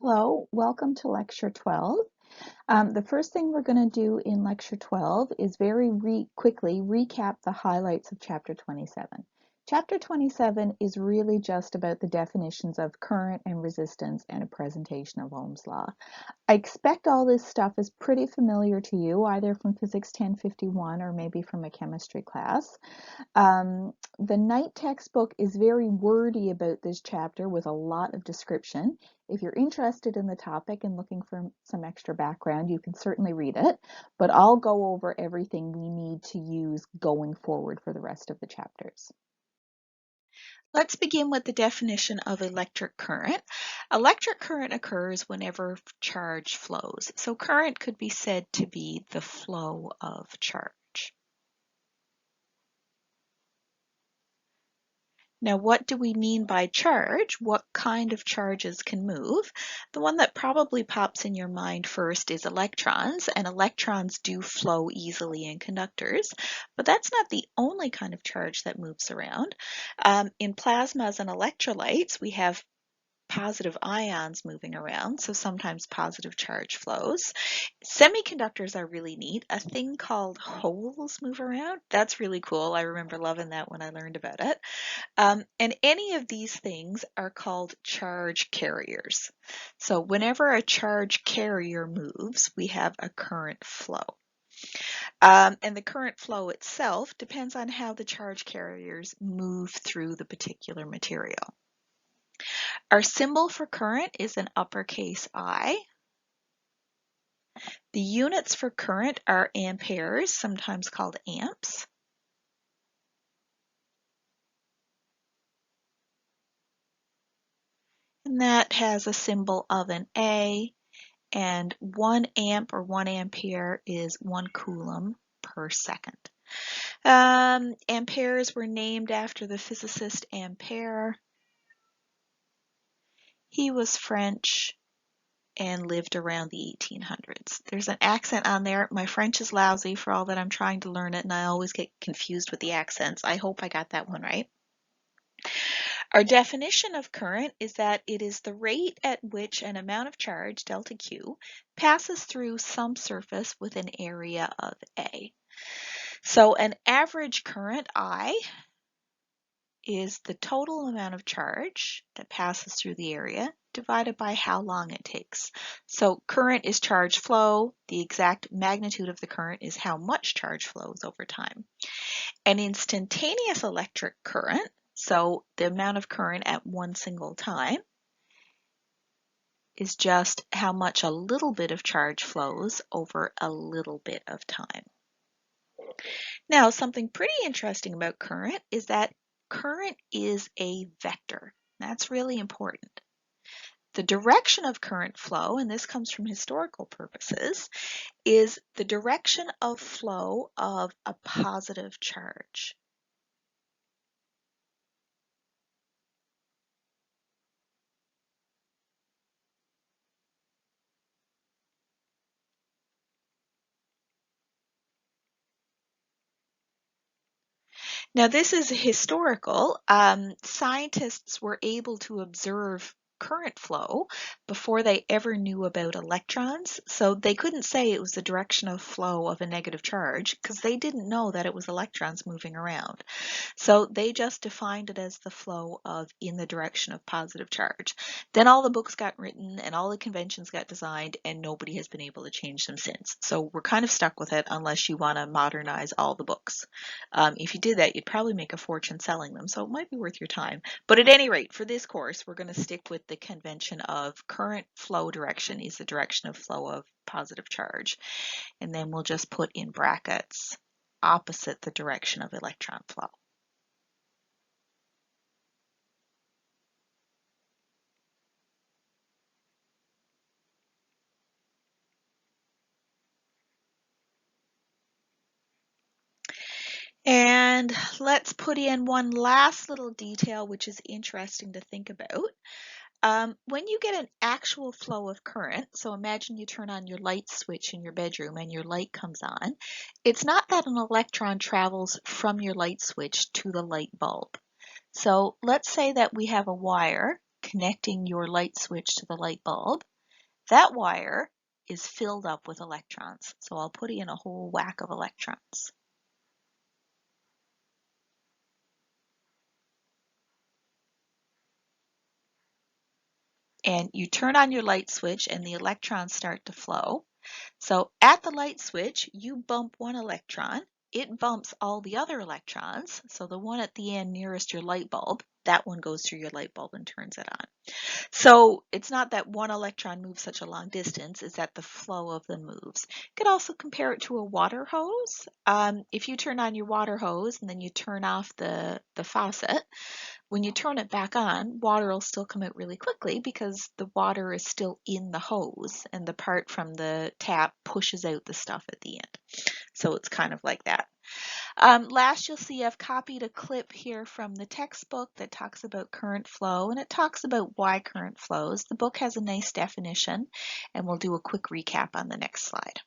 Hello, welcome to Lecture 12. The first thing we're going to do in Lecture 12 is very quickly recap the highlights of Chapter 27. Chapter 27 is really just about the definitions of current and resistance and a presentation of Ohm's law. I expect all this stuff is pretty familiar to you, either from Physics 1051 or maybe from a chemistry class. The Knight textbook is very wordy about this chapter with a lot of description. If you're interested in the topic and looking for some extra background, you can certainly read it, but I'll go over everything we need to use going forward for the rest of the chapters. Let's begin with the definition of electric current. Electric current occurs whenever charge flows. So current could be said to be the flow of charge. Now, what do we mean by charge? What kind of charges can move? The one that probably pops in your mind first is electrons, and electrons do flow easily in conductors, but that's not the only kind of charge that moves around. In plasmas and electrolytes, we have positive ions moving around, so sometimes positive charge flows. Semiconductors are really neat. A thing called holes move around. That's really cool. I remember loving that when I learned about it. And any of these things are called charge carriers. So whenever a charge carrier moves, we have a current flow. And the current flow itself depends on how the charge carriers move through the particular material. Our symbol for current is an uppercase I. The units for current are amperes, sometimes called amps. And that has a symbol of an A, and 1 amp or 1 ampere is 1 coulomb per second. Amperes were named after the physicist Ampere. He was French and lived around the 1800s. There's an accent on there. My French is lousy for all that I'm trying to learn it, and I always get confused with the accents. I hope I got that one right. Our definition of current is that it is the rate at which an amount of charge, delta Q, passes through some surface with an area of A. So an average current I is the total amount of charge that passes through the area divided by how long it takes. So current is charge flow. The exact magnitude of the current is how much charge flows over time. An instantaneous electric current, so the amount of current at one single time, is just how much a little bit of charge flows over a little bit of time. Now, something pretty interesting about current is that current is a vector. That's really important. The direction of current flow, and this comes from historical purposes, is the direction of flow of a positive charge. Now, this is historical. Scientists were able to observe current flow before they ever knew about electrons. So they couldn't say it was the direction of flow of a negative charge because they didn't know that it was electrons moving around. So they just defined it as the flow of in the direction of positive charge. Then all the books got written and all the conventions got designed and nobody has been able to change them since. So we're kind of stuck with it unless you want to modernize all the books. If you did that, you'd probably make a fortune selling them, so it might be worth your time. But at any rate, for this course, we're going to stick with the convention of current flow direction is the direction of flow of positive charge. And then we'll just put in brackets opposite the direction of electron flow. And let's put in one last little detail which is interesting to think about. When you get an actual flow of current, so imagine you turn on your light switch in your bedroom and your light comes on, it's not that an electron travels from your light switch to the light bulb. So let's say that we have a wire connecting your light switch to the light bulb, that wire is filled up with electrons. So I'll put in a whole whack of electrons. And you turn on your light switch and the electrons start to flow. So at the light switch, you bump one electron, it bumps all the other electrons. So the one at the end nearest your light bulb, that one goes through your light bulb and turns it on. So it's not that one electron moves such a long distance, it's that the flow of them moves. You could also compare it to a water hose. If you turn on your water hose and then you turn off the faucet, when you turn it back on, water will still come out really quickly because the water is still in the hose and the part from the tap pushes out the stuff at the end. So it's kind of like that. Last, you'll see I've copied a clip here from the textbook that talks about current flow, and it talks about why current flows. The book has a nice definition, and we'll do a quick recap on the next slide.